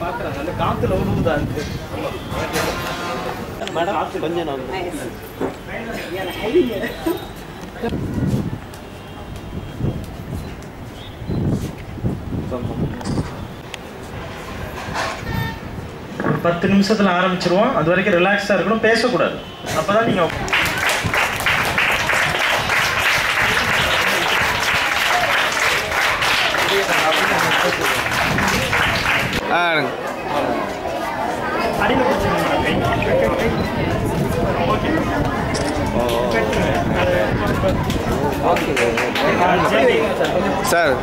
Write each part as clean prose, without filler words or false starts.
ஒரு 10 நிமிஷத்துல ஆரம்பிச்சிருவோம். அது வரைக்கும் ரிலாக்ஸா இருக்கணும், பேசக்கூடாது. அப்பதான் நீங்க சார்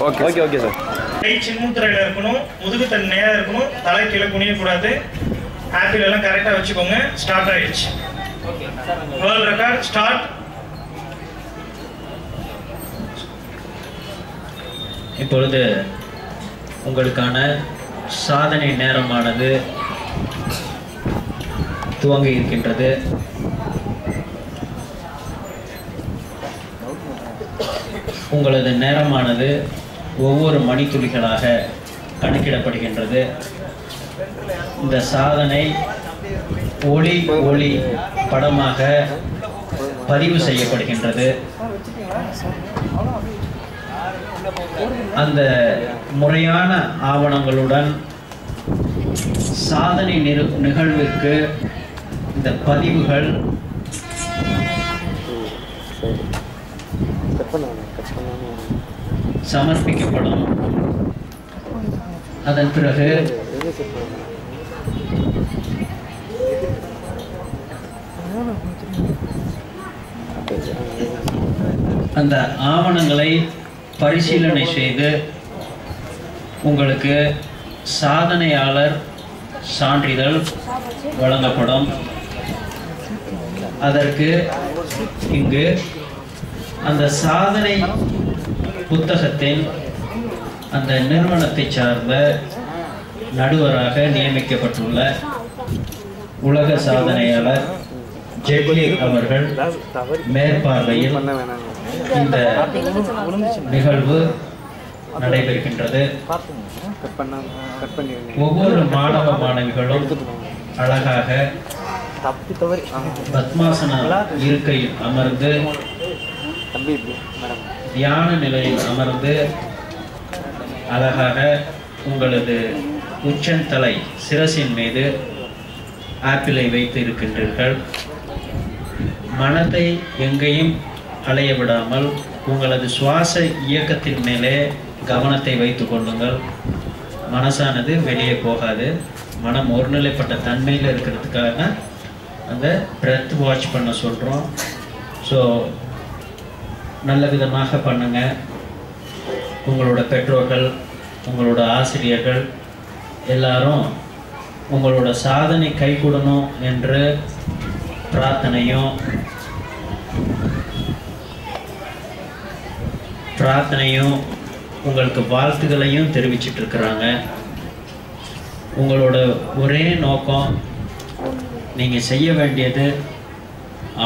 ஓகே. Okay sir. கை சின்முத்திரையில் இருக்கணும், முதுகு தன் நேராக இருக்கணும், தலை கீழே குனியக்கூடாது. ஆப்பிள் எல்லாம் கரெக்டாக வச்சுக்கோங்க. ஸ்டார்ட் ஆயிடுச்சு. World record start. இப்பொழுது உங்களுக்கான சாதனை நேரமானது துவங்க இருக்கின்றது. உங்களது நேரமானது ஒவ்வொரு மணித்துளிகளாக கணக்கிடப்படுகின்றது. இந்த சாதனை ஒளி படமாக பதிவு செய்யப்படுகின்றது. அந்த முறையான ஆவணங்களுடன் சாதனை நிகழ்விற்கு இந்த பதிவுகள் சமர்ப்பிக்கப்படும். அதன் பிறகு அந்த ஆவணங்களை பரிசீலனை செய்து உங்களுக்கு சாதனையாளர் சான்றிதழ் வழங்கப்படும். அதற்கு இங்கு அந்த சாதனை புத்தகத்தின் அந்த நிறுவனத்தை சார்ந்த நடுவராக நியமிக்கப்பட்டுள்ள உலக சாதனையாளர் ஜெட்லி அவர்கள் மேற்பார்வையில் இந்த நிகழ்வு நடைபெறுகின்றது. ஒவ்வொரு மாணவ மாணவிகளும் அழகாக பத்மாசன இருக்கையில் அமர்ந்து தியான நிலையில் அமர்ந்து அழகாக உங்களது உச்சந்தலை சிரசின் மீது ஆப்பிளை வைத்து இருக்கின்றீர்கள். மனதை எங்கேயும் அலைய விடாமல் உங்களது சுவாச இயக்கத்தின் மேலே கவனத்தை வைத்து கொள்ளுங்கள். மனசானது வெளியே போகாது. மனம் ஒருநிலைப்பட்ட தன்மையில் இருக்கிறதுக்காக அந்த பிரெத் வாட்ச் பண்ண சொல்கிறோம். ஸோ நல்ல விதமாக பண்ணுங்க. உங்களோட பெற்றோர்கள், உங்களோட ஆசிரியர்கள் எல்லாரும் உங்களோட சாதனை கைகூடணும் என்று பிரார்த்தனையும் உங்களுக்கு வாழ்த்துக்களையும் தெரிவிச்சிட்டு இருக்கிறாங்க. உங்களோட ஒரே நோக்கம், நீங்கள் செய்ய வேண்டியது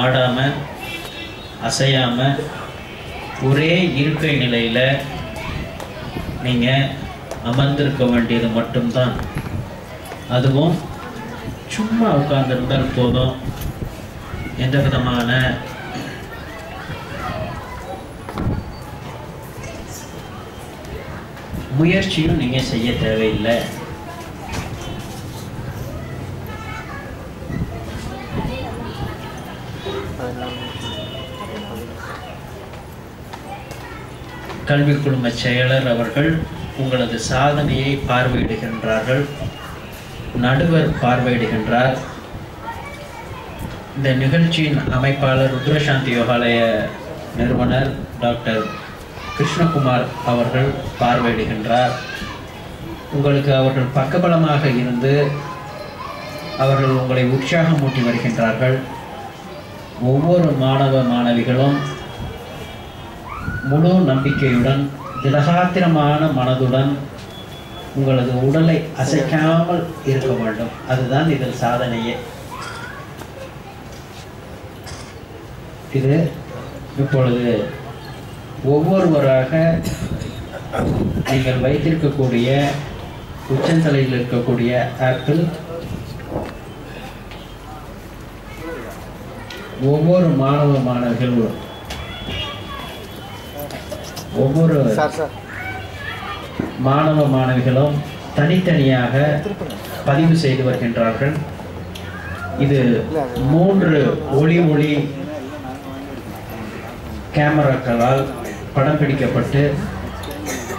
ஆடாமல் அசையாமல் ஒரே இருக்கை நிலையில் நீங்கள் அமர்ந்திருக்க வேண்டியது மட்டும்தான். அதுவும் சும்மா உட்கார்ந்திருந்தால் போதும். எந்த விதமான முயற்சியும் நீங்கள் செய்ய தேவையில்லை. கல்வி குழும செயலர் அவர்கள் உங்களது சாதனையை பார்வையிடுகின்றார்கள். நடுவர் பார்வையிடுகின்றார். இந்த நிகழ்ச்சியின் அமைப்பாளர் ருத்ரசாந்தி யோகாலய நிறுவனர் டாக்டர் கிருஷ்ணகுமார் அவர்கள் பார்வையிடுகின்றார். உங்களுக்கு அவர்கள் பக்கபலமாக இருந்து அவர்கள் உங்களை உற்சாகமூட்டி வருகின்றார்கள். ஒவ்வொரு மாணவ மாணவிகளும் முழு நம்பிக்கையுடன் திடகாத்திரமான மனதுடன் உங்களது உடலை அசைக்காமல் இருக்க வேண்டும். அதுதான் இதில் சாதனையே. இது இப்பொழுது ஒவ்வொருவராக நீங்கள் வைத்திருக்கக்கூடிய உச்சந்தலையில் இருக்கக்கூடிய ஆப்பிள் ஒவ்வொரு மாணவர்களும் ஒவ்வொரு மாணவிகளும் தனித்தனியாக பதிவு செய்து வருகின்றார்கள். இது 3 ஒளி கேமராக்களால் படம் பிடிக்கப்பட்டு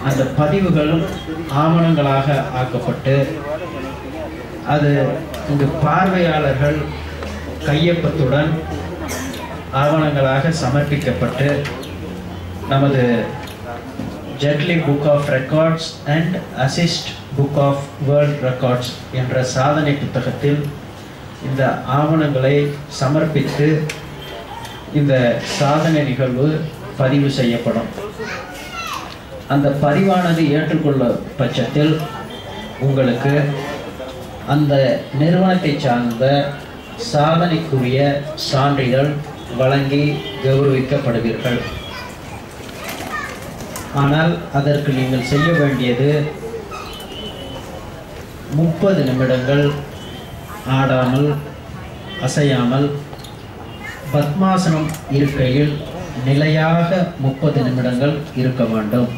அந்த பதிவுகள் ஆவணங்களாக ஆக்கப்பட்டு அது இங்கு பார்வையாளர்கள் கையொப்பத்துடன் ஆவணங்களாக சமர்ப்பிக்கப்பட்டு நமது ஜெட்லி புக் ஆஃப் ரெக்கார்ட்ஸ் அண்ட் அசிஸ்ட் புக் ஆஃப் வேர்ல்ட் ரெக்கார்ட்ஸ் என்ற சாதனை புத்தகத்தில் இந்த ஆவணங்களை சமர்ப்பித்து இந்த சாதனை நிகழ்வு பதிவு செய்யப்படும். அந்த பதிவானது ஏற்றுக்கொள்ள பட்சத்தில் உங்களுக்கு அந்த நிறுவனத்தை சார்ந்த சாதனைக்குரிய சான்றிதழ் வழங்கி கௌரவிக்கப்படுவீர்கள். ஆனால் அதற்கு நீங்கள் செய்ய வேண்டியது 30 நிமிடங்கள் ஆடாமல் அசையாமல் பத்மாசனம் இருக்கையில் நிலையாக 30 நிமிடங்கள் இருக்க வேண்டும்.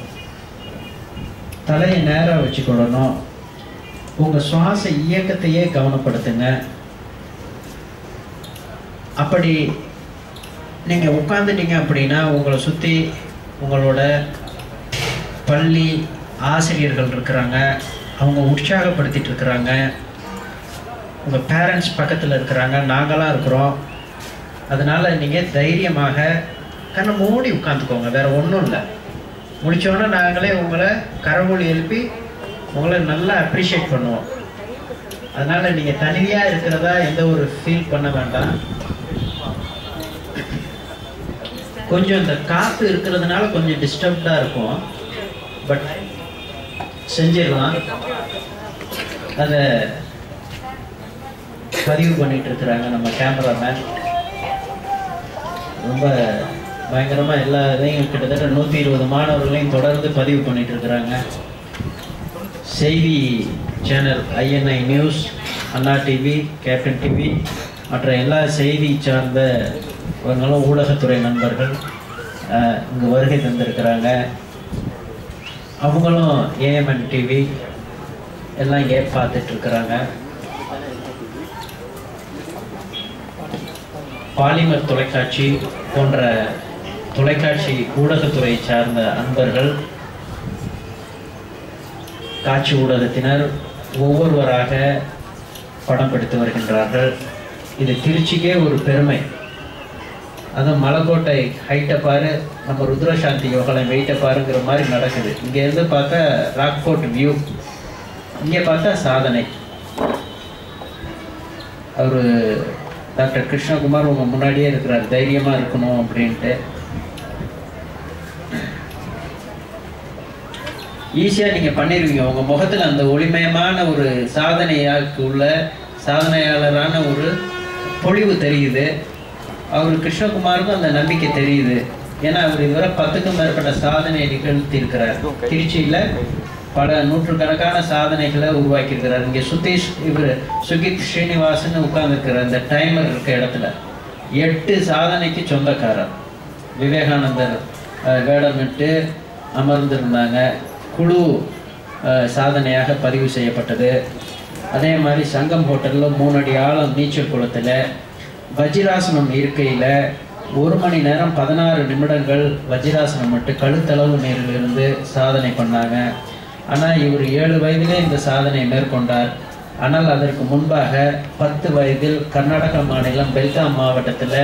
தலையை நேராக வச்சுக்கொள்ளணும். உங்கள் சுவாச இயக்கத்தையே கவனப்படுத்துங்க. அப்படி நீங்கள் உட்காந்துட்டீங்க அப்படின்னா உங்களை சுற்றி உங்களோட பள்ளி ஆசிரியர்கள் இருக்கிறாங்க, அவங்க உற்சாகப்படுத்திட்டு இருக்கிறாங்க, உங்கள் பேரண்ட்ஸ் பக்கத்தில் இருக்கிறாங்க, நாங்களாம் இருக்கிறோம். அதனால் நீங்கள் தைரியமாக கண்ணை மூடி உட்காந்துக்கோங்க. வேறு ஒன்றும் இல்லை. முடித்தோடனே நாங்களே உங்களை கரவொலி எழுப்பி உங்களை நல்லா அப்ரிஷியேட் பண்ணுவோம். அதனால் நீங்கள் தனியாக இருக்கிறதா எந்த ஒரு ஃபீல் பண்ண வேண்டாம். கொஞ்சம் இந்த காற்று இருக்கிறதுனால கொஞ்சம் டிஸ்டர்ப்டாக இருக்கும். பட் செஞ்சிடலாம். அதை பதிவு பண்ணிட்டு இருக்கிறாங்க நம்ம கேமராமேன். ரொம்ப பயங்கரமாக எல்லா இதையும் கிட்டத்தட்ட 120 மாணவர்களையும் தொடர்ந்து பதிவு பண்ணிட்டு இருக்கிறாங்க. செய்தி சேனல் INI நியூஸ், அண்ணா டிவி, கேப்டன் டிவி மற்ற எல்லா செய்தி சார்ந்த இவங்களும் ஊடகத்துறை நண்பர்கள் இங்கே வருகை தந்திருக்கிறாங்க. அவங்களும் AMN டிவி எல்லாம் இங்கே பார்த்துட்ருக்குறாங்க. பாலிமர் தொலைக்காட்சி போன்ற தொலைக்காட்சி ஊடகத்துறை சார்ந்த அன்பர்கள், காட்சி ஊடகத்தினர் ஒவ்வொருவராக படம் பிடித்து வருகின்றார்கள். இது திருச்சிக்கே ஒரு பெருமை. அதுவும் மலைக்கோட்டை ஹைட்டை பாரு, நம்ம ருத்ரசாந்தி யோகாலயம் வெயிட்டை பாருங்கிற மாதிரி நடக்குது. இங்கேருந்து பார்த்தா ராக்ஃபோர்ட் வியூ, இங்கே பார்த்தா சாதனை. அவர் டாக்டர் கிருஷ்ணகுமார் உங்கள் முன்னாடியே இருக்கிறார், தைரியமாக இருக்கணும் அப்படின்ட்டு. ஈஸியாக நீங்கள் பண்ணிடுவீங்க. உங்கள் முகத்தில் அந்த ஒளிமயமான ஒரு சாதனையாளரான ஒரு பொழிவு தெரியுது. அவர் கிருஷ்ணகுமாருக்கும் அந்த நம்பிக்கை தெரியுது. ஏன்னா அவர் இதுவரை 10க்கும் மேற்பட்ட சாதனை நிகழ்த்தி இருக்கிறார். திருச்சியில் பல நூற்றுக்கணக்கான சாதனைகளை உருவாக்கியிருக்கிறார். இங்கே சுகித் ஸ்ரீனிவாசன் உட்கார்ந்துருக்கிறார். இந்த டைமர் இருக்க இடத்துல 8 சாதனைக்கு சொந்தக்காரர். விவேகானந்தர் வேடமிட்டு அமர்ந்திருந்தாங்க. குழு சாதனையாக பதிவு செய்யப்பட்டது. அதே மாதிரி சங்கம் ஹோட்டலில் 3 அடி ஆழம் நீச்சல் குளத்தில் வஜ்ராசனம் இருக்கையில் 1 மணி நேரம் 16 நிமிடங்கள் வஜ்ராசனம் மட்டும் கழுத்தளவு நீரிலிருந்து சாதனை பண்ணாங்க. ஆனால் இவர் 7 வயதிலே இந்த சாதனையை மேற்கொண்டார். ஆனால் அதற்கு முன்பாக 10 வயதில் கர்நாடகா மாநிலம் பெல்காம் மாவட்டத்தில்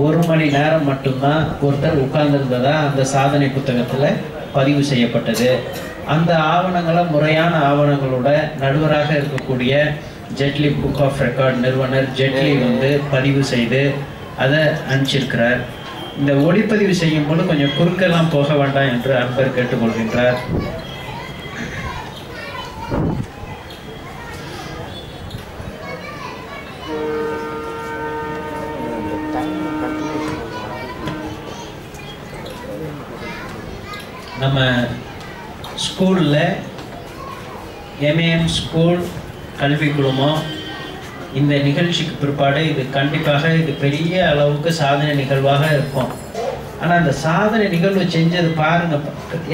1 மணி நேரம் மட்டும்தான் ஒருத்தர் உட்கார்ந்துருந்ததா அந்த சாதனை புத்தகத்தில் பதிவு செய்யப்பட்டது. அந்த ஆவணங்களை முறையான ஆவணங்களோட நடுவராக இருக்கக்கூடிய ஜெட்லி புக் ஆஃப் ரெக்கார்ட் நிறுவனர் ஜெட்லி பதிவு செய்து அதை அனுப்பிச்சிருக்கிறார். இந்த ஒளிப்பதிவு செய்யும் போது கொஞ்சம் குறுக்கெல்லாம் போக வேண்டாம் என்று அன்பர் கேட்டுக்கொள்கின்றார். நம்ம ஸ்கூலில் எம்ஏஎம் ஸ்கூல் கல்வி குழுமம் இந்த நிகழ்ச்சிக்கு பிற்பாடு இது கண்டிப்பாக இது பெரிய அளவுக்கு சாதனை நிகழ்வாக இருக்கும். ஆனால் அந்த சாதனை நிகழ்வு செஞ்சது பாருங்கள்,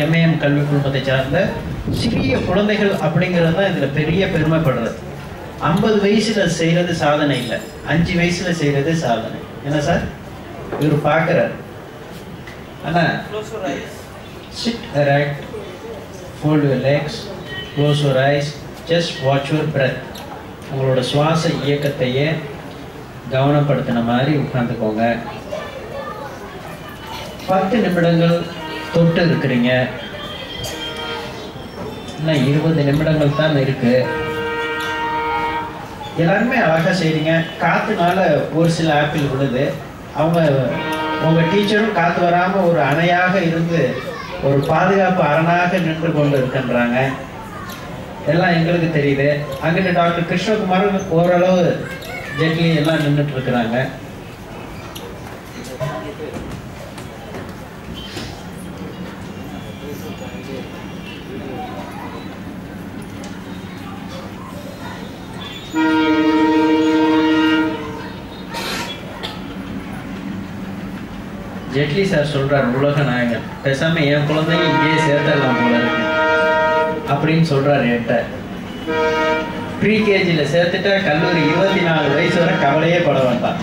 எம்ஏஎம் கல்வி குழுமத்தை சார்ந்த சிறிய குழந்தைகள் அப்படிங்கிறது தான் இதில் பெரிய பெருமைப்படுறது. 50 வயசில் செய்கிறது சாதனை இல்லை, 5 வயசில் செய்கிறது சாதனை. என்ன சார் இவர் பார்க்குறார். ஆனால் sit erect, fold your legs, close your eyes, just watch your breath. உங்களோட சுவாச இயக்கத்தையே கவனப்படுத்தின மாதிரி உட்காந்துக்கோங்க. 10 நிமிடங்கள் தொட்டு இருக்கிறீங்க, இன்னும் 20 நிமிடங்கள் தான் இருக்கு. எல்லாருமே அழகா செய்றீங்க. காத்துனால ஒரு சில ஆப்பிள் விழுது. அவங்க உங்க டீச்சரும் காத்து வராம ஒரு அணையாக இருந்து ஒரு பாதுகாப்பு அரணாக நின்று கொண்டு இருக்கின்றாங்க. எல்லாம் எங்களுக்கு தெரியுது. அங்கிட்ட டாக்டர் கிருஷ்ணகுமார் ஓரளவு ஜெட்லி எல்லாம் நின்றுட்டு இருக்கிறாங்க. ஜெட்லி சார் சொல்றார், உலக நாயகன், பேசாம என் குழந்தைங்க இங்கேயே சேர்த்தலாம் போல இருக்கு அப்படின்னு சொல்றாரு என்கிட்ட. ப்ரீகேஜியில் சேர்த்துட்டா கல்லூரி 24 வயசு வரை கவலையே பட வேண்டாம்.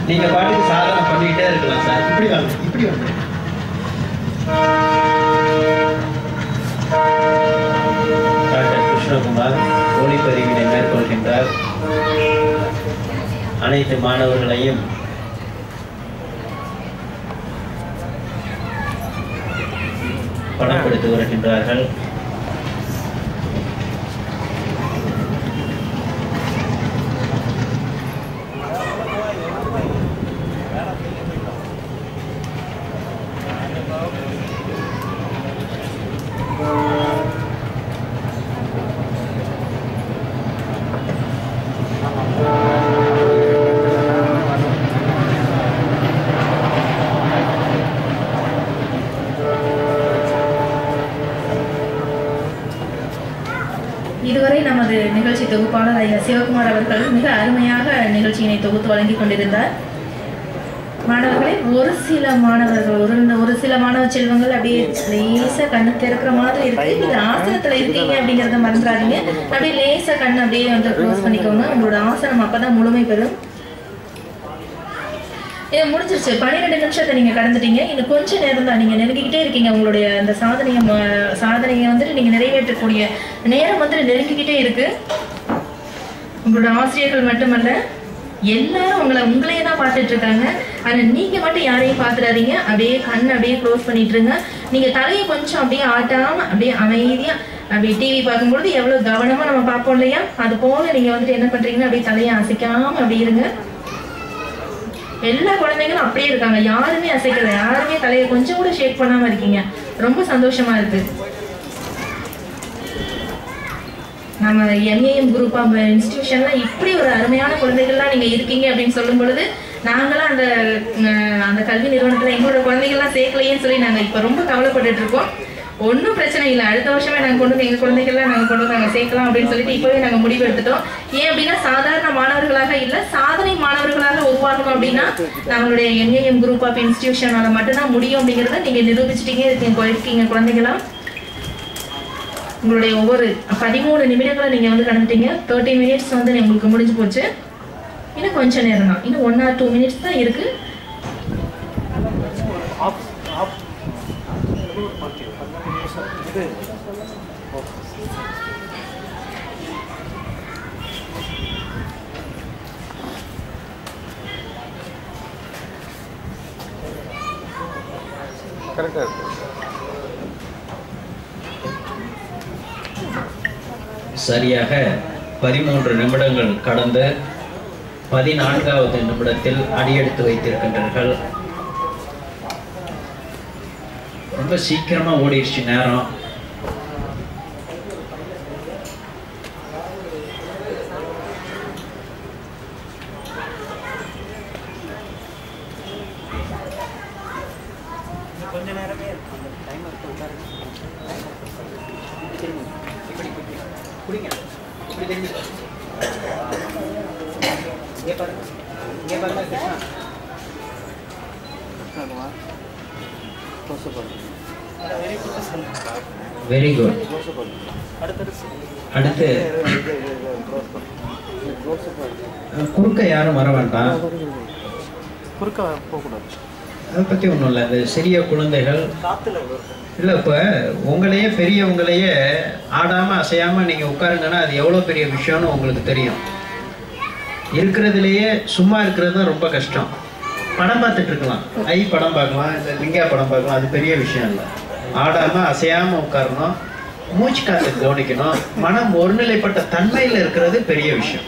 நீங்க பாட்டுக்கு சாதனை பண்ணிக்கிட்டே இருக்கலாம் சார். இப்படி வாங்க, இப்படி வாங்க. டாக்டர் கிருஷ்ணகுமார் ஒளிப்பதிவினை மேற்கொள்கின்றார். அனைத்து மாணவர்களையும் படப்படுத்தி வருகின்றார்கள். இதுவரை நமது நிகழ்ச்சி தொகுப்பாளர் ஐயா சிவகுமார் அவர்கள் மிக அருமையாக நிகழ்ச்சியினை தொகுத்து வழங்கி கொண்டிருந்தார். மாணவர்களே, ஒரு சில மாணவ செல்வங்கள் அப்படியே லேசா கண்ணு திறக்கிற மாதிரி இருக்கு. நீங்க ஆசனத்துல இருக்கீங்க அப்படிங்கறத மறந்துடாதீங்க. அப்படியே லேசா கண்ணு அப்படியே வந்து க்ளோஸ் பண்ணிக்கோங்க. உங்களோட ஆசனம் அப்பதான் முழுமை பெறும். இது முடிஞ்சிருச்சு. 12 நிமிஷத்தை நீங்க கடந்துட்டீங்க. இன்னும் கொஞ்ச நேரம் தான். நீங்க நெருங்கிக்கிட்டே இருக்கீங்க. உங்களுடைய அந்த சாதனையை வந்துட்டு நீங்க நிறைவேற்றக்கூடிய நேரம் வந்துட்டு நெருங்கிக்கிட்டே இருக்கு. உங்களோட ஆசிரியர்கள் மட்டுமல்ல, எல்லாரும் உங்களையே தான் பார்த்துட்டு இருக்காங்க. ஆனா நீங்க மட்டும் யாரையும் பார்த்துடாதீங்க. அப்படியே கண் அப்படியே க்ளோஸ் பண்ணிட்டு இருங்க. நீங்க தலையை கொஞ்சம் அப்படியே ஆட்டாம அப்படியே அமைதியா அப்படியே டிவி பார்க்கும்பொழுது எவ்வளவு கவனமா நம்ம பார்ப்போம் இல்லையா, அது போல நீங்க வந்துட்டு என்ன பண்றீங்கன்னா அப்படியே தலையை அசைக்காம அப்படி இருங்க. எல்லா குழந்தைங்களும் அப்படியே இருக்காங்க, யாருமே அசைக்கல, யாருமே தலையை கொஞ்சம் கூட ஷேக் பண்ணாம இருக்கீங்க. ரொம்ப சந்தோஷமா இருக்கு. நம்ம எம்ஏஎம் குரூப் ஆஃப் இன்ஸ்டிடியூஷன்ல இப்படி ஒரு அருமையான குழந்தைகள்லாம் நீங்க இருக்கீங்க அப்படின்னு சொல்லும் பொழுது, நாங்களாம் அந்த கல்வி நிறுவனத்துல எங்களோட குழந்தைகள்லாம் சேர்க்கலையேன்னு சொல்லி நாங்க இப்ப ரொம்ப கவலைப்பட்டுட்டு இருக்கோம். ஒன்றும் பிரச்சனை இல்லை. அடுத்த வருஷமே நாங்கள் கொண்டு வந்து எங்கள் குழந்தைகள்லாம் நாங்கள் கொண்டு வந்து நாங்கள் சேர்க்கலாம் அப்படின்னு சொல்லிட்டு இப்போவே நாங்கள் முடிவு எடுத்துட்டோம். ஏன் அப்படின்னா, சாதாரண மாணவர்களாக இல்லை, சாதனை மாணவர்களாக உருவாக்கணும் அப்படின்னா நம்மளுடைய எம்ஏஎம் குரூப் ஆஃப் இன்ஸ்டிடியூஷனால மட்டும்தான் முடியும் அப்படிங்கிறத நீங்கள் நிரூபிச்சுட்டீங்க இருக்கீங்க குழந்தைகளா. உங்களுடைய ஒவ்வொரு 13 நிமிடங்களை நீங்கள் வந்து கடந்துட்டீங்க. 30 மினிட்ஸ் வந்து உங்களுக்கு முடிஞ்சு போச்சு. இன்னும் கொஞ்சம் நேரம் தான், இன்னும் 1 or 2 மினிட்ஸ் தான் இருக்கு. சரியாக 13 நிமிடங்கள் கடந்து 14வது நிமிடத்தில் அடியெடுத்து வைத்திருக்கின்றார்கள். ரொம்ப சீக்கிரமா ஓடிடுச்சு நேரம். கொஞ்ச நேரமே வெரி குட். அடுத்து குறுக்க யாரும் வர வேண்டாம். குறுக்க போகக்கூடாது. அதை பற்றி ஒன்றும் இல்லை. இந்த சிறிய குழந்தைகள் இல்லை, இப்போ உங்களையே பெரியவங்களையே ஆடாமல் அசையாமல் நீங்கள் உட்காருங்கன்னா அது எவ்வளோ பெரிய விஷயம்னு உங்களுக்கு தெரியும். இருக்கிறதுலையே சும்மா இருக்கிறது தான் ரொம்ப கஷ்டம். படம் பார்த்துட்டு இருக்கலாம், படம் பார்க்கலாம், இல்லை லிங்கா படம் பார்க்கலாம், அது பெரிய விஷயம் இல்லை. ஆடாமல் அசையாமல் உட்காரணும், மூச்சு காற்று கவனிக்கணும், மனம் ஒருநிலைப்பட்ட தன்மையில் இருக்கிறது பெரிய விஷயம்.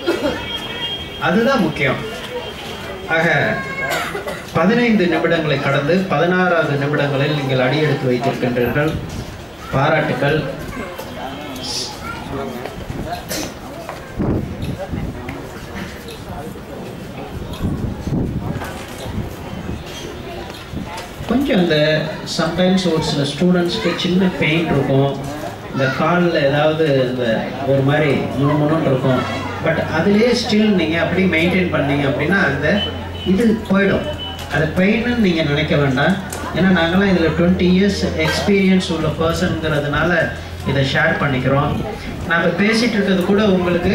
அதுதான் முக்கியம். ஆக 15 நிமிடங்களை கடந்து 16வது நிமிடங்களில் நீங்கள் அடியெடுத்து வைத்திருக்கின்றீர்கள். பாராட்டுக்கள். கொஞ்சம் இந்த சம்டைம்ஸ் ஒரு சில ஸ்டூடெண்ட்ஸ்க்கு சின்ன பெயின் இருக்கும், இந்த காலில் ஏதாவது இந்த ஒரு மாதிரி முணுமுணுன்னு இருக்கும். பட் அதுலேயே ஸ்டில் நீங்கள் அப்படி மெயின்டைன் பண்ணீங்க அப்படின்னா அந்த இது போயிடும். அது பெயின்னு நீங்கள் நினைக்க வேண்டாம். ஏன்னா நாங்களாம் இதில் 20 years எக்ஸ்பீரியன்ஸ் உள்ள பர்சனுங்கிறதுனால இதை ஷேர் பண்ணிக்கிறோம். நாங்கள் பேசிகிட்டு இருக்கிறது கூட உங்களுக்கு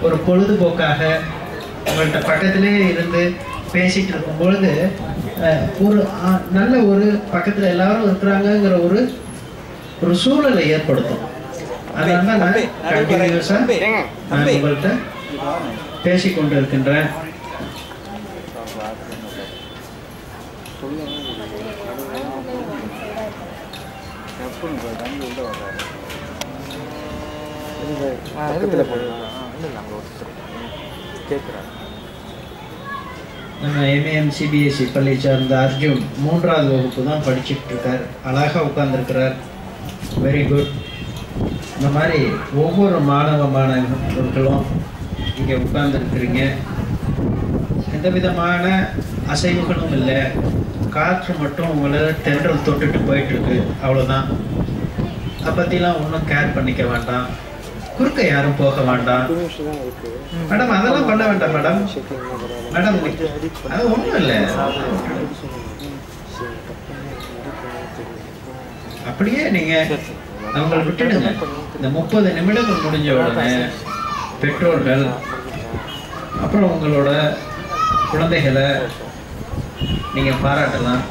ஒரு பொழுதுபோக்காக உங்கள்கிட்ட பக்கத்திலே இருந்து பேசிகிட்டு இருக்கும் பொழுது ஒரு நல்ல ஒரு பக்கத்தில் எல்லாரும் இருக்கிறாங்கங்கிற ஒரு சூழலை ஏற்படுத்தும். அதனால தான் நான் கண்டினியூஸாக நான் உங்கள்கிட்ட பேசிக்கொண்டு இருக்கின்றேன். நம்ம MAM CBSE பள்ளி சார்ந்த அர்ஜுன் 3வது வகுப்பு தான் படிச்சுட்டு இருக்கார். அழகாக உட்கார்ந்துருக்கிறார். Very good. இந்த மாதிரி ஒவ்வொரு மாணவர்களும் இங்கே உட்கார்ந்துருக்குறீங்க. எந்த விதமான அசைவுகளும் இல்லை. காற்று மட்டும் உங்களை தென்றல் தொட்டுட்டு போயிட்டுருக்கு, அவ்வளோதான். அதை பற்றிலாம் ஒன்றும் கேர் பண்ணிக்க வேண்டாம். குறுக்க யாரும் போக வேண்டாம். மேடம் அதெல்லாம் பண்ண வேண்டாம் மேடம். மேடம் அது ஒன்றும் இல்லை, அப்படியே நீங்கள் அவங்களை விட்டுடுங்க. இந்த 30 நிமிடங்கள் முடிஞ்ச உடனே பெற்றோர்கள் அப்புறம் உங்களோட குழந்தைகளை நீங்கள் பாராட்டலாம்.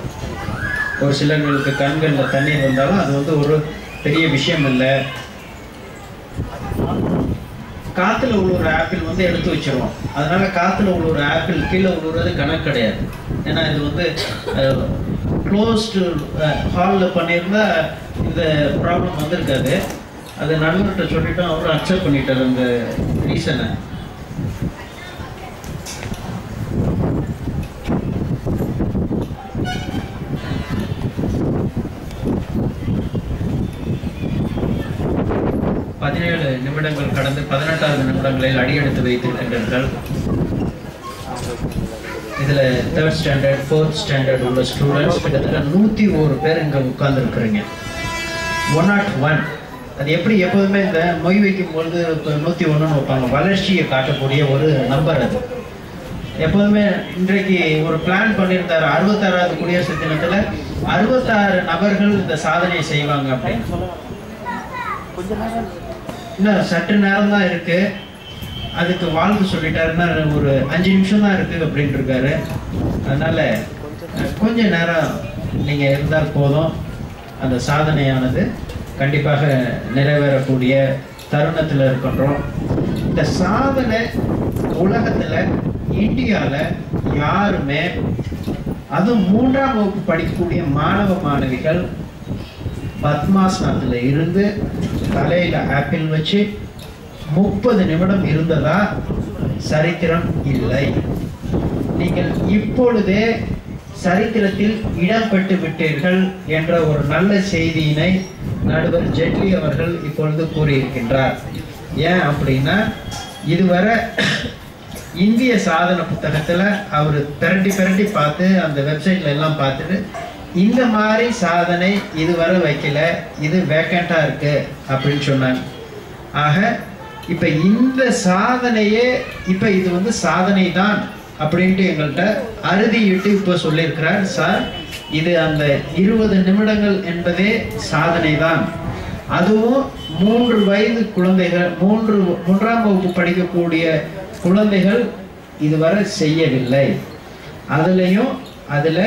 ஒரு சிலர்களுக்கு கண்களில் தண்ணீர் வந்தாலும் அது வந்து ஒரு பெரிய விஷயம் இல்லை. காற்றுல உள்ள ஆப்பிள் வந்து எடுத்து வச்சிருவோம். அதனால காற்றுல உள்ள ஆப்பிள் கீழே விழுறது கணக்கு கிடையாது. ஏன்னா இது வந்து க்ளோஸ்டு ஹாலில் பண்ணியிருந்தா இந்த ப்ராப்ளம் வந்திருக்காது. அது நண்பர்கிட்ட சொல்லிட்டோம், அவரும் அக்செப்ட் பண்ணிட்டார் அந்த ரீசனை. நிமிடங்கள் கடந்து 18வது நிமிடங்களில் அடியெடுத்து வைத்திருக்கின்றீர்கள். இதுல 3rd ஸ்டாண்டர்ட் 4th ஸ்டாண்டர்ட் உள்ள ஸ்டூடெண்ட்ஸ் கிட்டத்தட்ட 101 பேர் இங்க உட்கார்ந்து இருக்கிறீங்க. 101. அது எப்படி எப்போதுமே இந்த மொய் வைக்கும் பொழுது 101ன்னு வைப்பாங்க. வளர்ச்சியை காட்டக்கூடிய ஒரு நம்பர் அது. எப்போதுமே இன்றைக்கு ஒரு பிளான் பண்ணியிருந்தார், 66வது குடியரசு தினத்துல 66 நபர்கள் இந்த சாதனையை செய்வாங்க அப்படின்னு. இன்னும் சற்று நேரம் தான் இருக்கு, அதுக்கு வாழ்த்து சொல்லிட்டாருன்னா ஒரு 5 நிமிஷம் தான் இருக்கு அப்படின்ட்டு இருக்காரு. அதனால கொஞ்ச நேரம் நீங்க இருந்தால் போதும். அந்த சாதனையானது கண்டிப்பாக நிறைவேறக்கூடிய தருணத்தில் இருக்கின்றோம். இந்த சாதனை உலகத்துல இந்தியால யாருமே, அதுவும் 3ஆம் வகுப்பு படிக்கக்கூடிய மாணவ மாணவிகள் பத்மாசனத்துல இருந்து தலையில ஆப்பிள் வச்சு 30 நிமிடம் இருந்ததா சரித்திரம் இல்லை. நீங்கள் இப்பொழுதே சரித்திரத்தில் இடம்பெற்று விட்டீர்கள் என்ற ஒரு நல்ல செய்தியினை நடுவர் ஜெட்லி அவர்கள் இப்பொழுது கூறியிருக்கின்றார். ஏன் அப்படின்னா, இதுவரை இந்திய சாதனை புத்தகத்துல அவர் பிரட்டி பார்த்து அந்த வெப்சைட்ல எல்லாம் பார்த்துட்டு இந்த மாதிரி சாதனை இதுவரை வைக்கல, இது வேக்கண்டா இருக்கு அப்படின்னு சொன்னாங்க. ஆக இப்ப இந்த சாதனையே இப்ப இது வந்து சாதனை தான் அப்படின்ட்டு எங்கள்கிட்ட அறுதியிட்டு இப்ப சொல்லியிருக்கிறார். சார், இது அந்த 20 நிமிடங்கள் என்பதே சாதனை தான். அதுவும் 3 வயது குழந்தைகள், 3ஆம் வகுப்பு படிக்கக்கூடிய குழந்தைகள் இதுவரை செய்யவில்லை. அதுல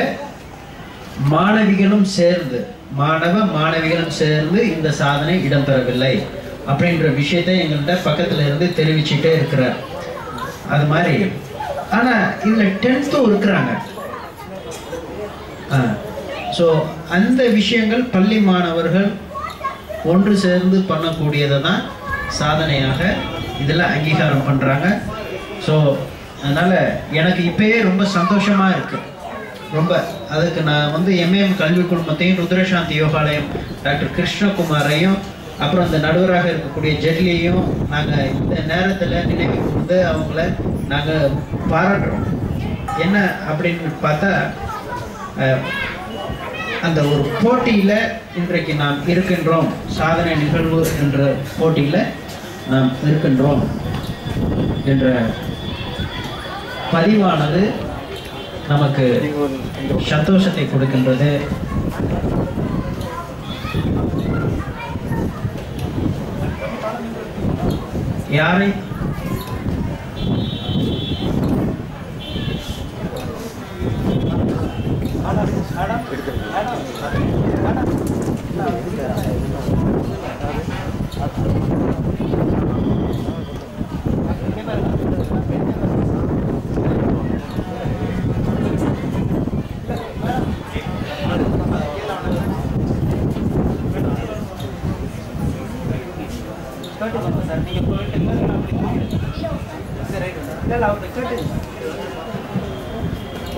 மாணவிகளும் சேர்ந்து, மாணவிகளும் சேர்ந்து இந்த சாதனை இடம்பெறவில்லை அப்படின்ற விஷயத்தை எங்கள்கிட்ட பக்கத்துல இருந்து தெரிவிச்சுட்டே இருக்கிறார். அது மாதிரி ஆனா இதுல 10th இருக்கிறாங்க. ஸோ அந்த விஷயங்கள் பள்ளி மாணவர்கள் ஒன்று சேர்ந்து பண்ணக்கூடியதை தான் சாதனையாக இதில் அங்கீகாரம் பண்ணுறாங்க. ஸோ அதனால் எனக்கு இப்பயே ரொம்ப சந்தோஷமாக இருக்குது. ரொம்ப அதுக்கு நான் வந்து எம்ஏஎம் கல்வி குழுமத்தையும், ருத்ரசாந்தி யோகாலயம் டாக்டர் கிருஷ்ணகுமாரையும், அப்புறம் இந்த நடுவராக இருக்கக்கூடிய ஜெட்லியையும் நாங்கள் இந்த நேரத்தில் நினைவு கூர்ந்து அவங்கள நாங்கள் பாராட்டுறோம். என்ன அப்படின்னு பார்த்தா, அந்த ஒரு போட்டியில் இன்றைக்கு நாம் இருக்கின்றோம். சாதனை நிகழ்வு என்ற போட்டியில் நாம் இருக்கின்றோம் என்ற பதிவானது நமக்கு சந்தோஷத்தை கொடுக்கின்றது. யாரை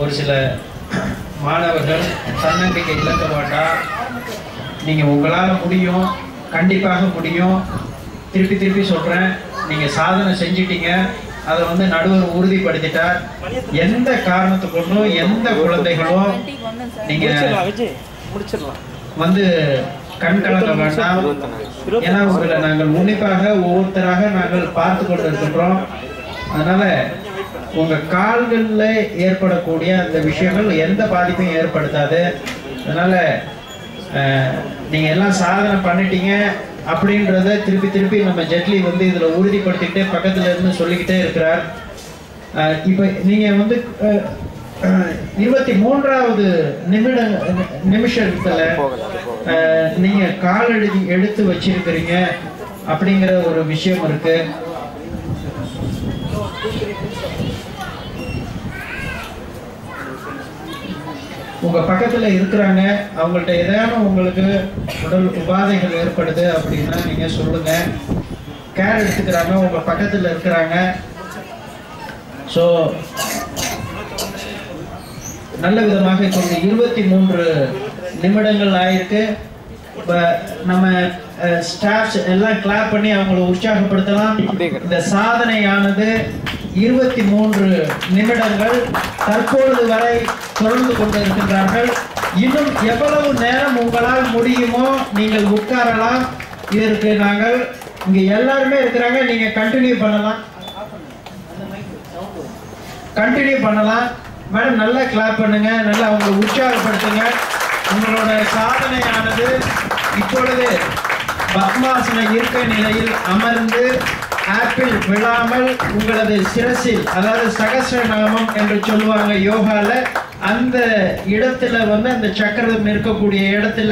ஒரு சில மாணவர்கள் தன்னம்பிக்கை இழக்க வேண்டாம், நீங்கள் உங்களால் முடியும், கண்டிப்பாக முடியும். திருப்பி சொல்கிறேன், நீங்கள் சாதனை செஞ்சிட்டீங்க, அதை வந்து நடுவர் உறுதிப்படுத்திட்டார். எந்த காரணத்தை கொண்டும் எந்த குழந்தைகளும் நீங்கள் வந்து கண்கலங்க வேண்டாம். ஏன்னா உங்களை நாங்கள் உன்னிப்பாக ஒவ்வொருத்தராக நாங்கள் பார்த்து கொண்டு இருக்கின்றோம். அதனால உங்க கால்களில் ஏற்படக்கூடிய அந்த விஷயங்கள் எந்த பாதிப்பையும் ஏற்படுத்தாது. அதனால நீங்க எல்லாம் சாதனை பண்ணிட்டீங்க அப்படின்றத திருப்பி நம்ம ஜெட்லி வந்து இதுல உறுதிப்படுத்திக்கிட்டே பக்கத்துல இருந்து சொல்லிக்கிட்டே இருக்கிறார். இப்ப நீங்க வந்து 23வது நிமிஷத்துல நீங்க காலடி எடுத்து வச்சிருக்கிறீங்க அப்படிங்கிற ஒரு விஷயம் இருக்கு. உங்க பக்கத்துல இருக்கிறாங்க, அவங்கள்ட்ட ஏதாவது உங்களுக்கு உடல் உபாதைகள் ஏற்படுது அப்படின்னா நீங்க சொல்லுங்க. கேர் எடுத்துக்கிறாங்க, உங்க பக்கத்துல இருக்கிறாங்க. ஸோ நல்ல விதமாக இப்போ 23 நிமிடங்கள் ஆயிருக்கு. இப்போ நம்ம ஸ்டாஃப்ஸ் எல்லாம் கிளாப் பண்ணி அவங்களை உற்சாகப்படுத்தலாம். இந்த சாதனையானது 23 நிமிடங்கள் தற்பொழுது வரை தொடர்ந்து கொண்டு இருக்கின்றார்கள். இன்னும் எவ்வளவு நேரம் உங்களால் முடியுமோ நீங்கள் உட்காரலாம். இதற்கு நாங்கள் இங்க எல்லாருமே இருக்கிறாங்க, நீங்க கண்டினியூ பண்ணலாம். மேடம் நல்லா கிளாப் பண்ணுங்க, நல்லா அவங்களை உற்சாகப்படுத்துங்க. உங்களோட சாதனையானது இப்பொழுது பத்மாசன இருக்கை நிலையில் அமர்ந்து ஆப்பிள் விழாமல் உங்களது சிரசில், அதாவது சகஸ்ரநாமம் என்று சொல்லுவாங்க யோகால, அந்த இடத்துல வந்து அந்த சக்கரம் இருக்கக்கூடிய இடத்துல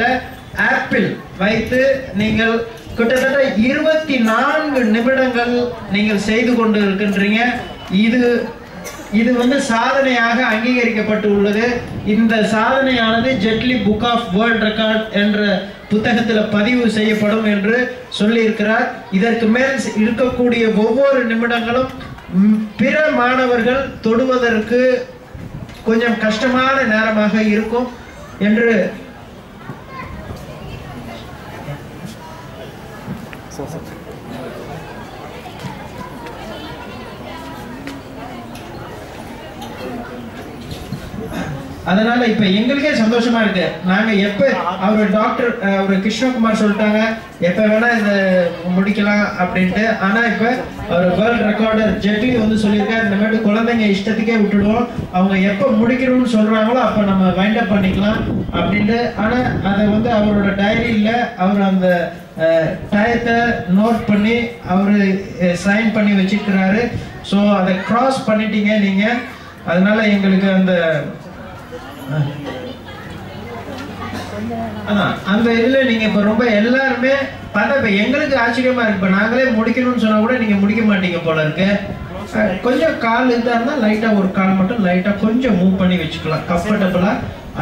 ஆப்பிள் வைத்து நீங்கள் கிட்டத்தட்ட 24 நிமிடங்கள் நீங்கள் செய்து கொண்டு இருக்கின்றீங்க. இது வந்து சாதனையாக அங்கீகரிக்கப்பட்டு உள்ளது. இந்த சாதனையானது Jetli book of world record என்ற புத்தகத்தில் பதிவு செய்யப்படும் என்று சொல்லியிருக்கிறார். இதற்கு மேல் இருக்கக்கூடிய ஒவ்வொரு நிமிடங்களும் பிற மாணவர்கள் தொடுவதற்கு கொஞ்சம் கஷ்டமான நேரமாக இருக்கும் என்று அதனால இப்ப எங்களுக்கே சந்தோஷமா இருக்கு. நாங்க எப்ப அவர் டாக்டர் அவர் கிருஷ்ணகுமார் சொல்லிட்டாங்க எப்ப வேணா இதை முடிக்கலாம் அப்படின்ட்டு. ஆனா இப்ப அவர் வேர்ல்ட் ரெக்கார்டர் ஜெட்லி வந்து சொல்லியிருக்காரு, இந்த மாதிரி குழந்தைங்க இஷ்டத்துக்கே விட்டுடுவோம், அவங்க எப்ப முடிக்கணும்னு சொல்றாங்களோ அப்ப நம்ம வைண்ட் அப் பண்ணிக்கலாம் அப்படின்ட்டு. ஆனா அதை வந்து அவரோட டைரியில அவர் அந்த டயத்தை நோட் பண்ணி அவரு சைன் பண்ணி வச்சிருக்கிறாரு. ஸோ அதை கிராஸ் பண்ணிட்டீங்க நீங்க. அதனால எங்களுக்கு அந்த இதுல நீங்க இப்ப ரொம்ப எல்லாருமே பார்த்தா இப்ப எங்களுக்கு ஆச்சரியமா இருக்கு. இப்ப நாங்களே முடிக்கணும்னு சொன்னா கூட நீங்க முடிக்க மாட்டீங்க போல இருக்கு. கொஞ்சம் கால் இருந்தா இருந்தா லைட்டா ஒரு கால் மட்டும் லைட்டா கொஞ்சம் மூவ் பண்ணி வச்சுக்கலாம். கம்ஃபர்டபுளா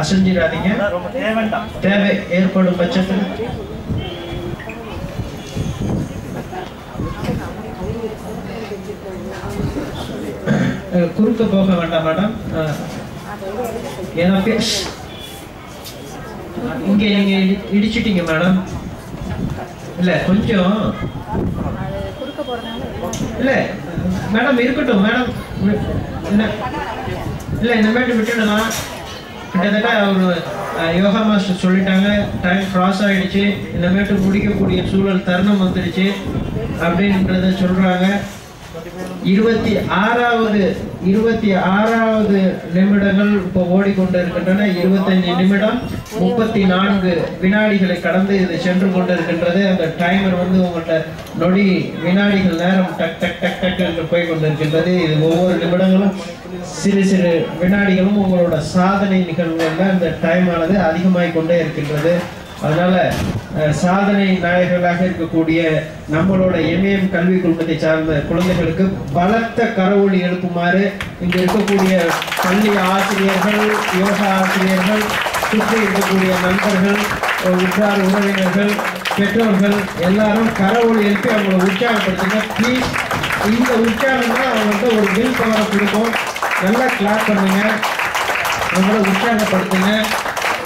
அசைஞ்சிடாதீங்க. தேவை ஏற்படும் பட்சத்தில் குறுக்க போக வேண்டாம் மேடம். எனக்கு இங்க நீங்க இடிச்சிட்டீங்க மேடம். இல்ல கொஞ்சம் இல்ல மேடம் இருக்கட்டும் மேடம். இல்ல இந்த மாதிரி விட்டுடலாம். கிட்டத்தட்ட அவர் யோகா மாஸ்டர் சொல்லிட்டாங்க டைம் கிராஸ் ஆயிடுச்சு, இந்த மாதிரி முடிக்கக்கூடிய சூழல் தருணம் வந்துடுச்சு அப்படின்றத சொல்றாங்க. 26வது நிமிடங்கள் இப்போ ஓடிக்கொண்டிருக்கின்றன. 25 நிமிடம் 34 வினாடிகளை கடந்து இது சென்று கொண்டிருக்கின்றது. அந்த டைமர் வந்து உங்கள்கிட்ட நொடி வினாடிகள் நேரம் டக் டக் டக் டக் என்று போய் கொண்டிருக்கின்றது. இது ஒவ்வொரு நிமிடங்களும் சிறு சிறு வினாடிகளும் உங்களோட சாதனை நிகழ்வுகள்ல அந்த டைம் ஆனது அதிகமாகிக் கொண்டே இருக்கின்றது. அதனால சாதனை நாயகர்களாக இருக்கக்கூடிய நம்மளோட எம்ஏஎம் கல்வி குழுமத்தை சார்ந்த குழந்தைகளுக்கு பலத்த கரவொலி எழுப்புமாறு இங்க இருக்கக்கூடிய பள்ளி ஆசிரியர்கள், யோகா ஆசிரியர்கள், சுற்றி இருக்கக்கூடிய நண்பர்கள், உற்றார் உறவினர்கள், பெற்றோர்கள் எல்லாரும் கரவொலி எழுப்பி அவங்களை உற்சாகப்படுத்துங்க ப்ளீஸ். இந்த உற்சாகம் தான் அவங்கள்ட்ட ஒரு வில் பவரை கொடுக்கும். நல்லா கிளாப் பண்ணுங்க, அவங்கள உற்சாகப்படுத்துங்க.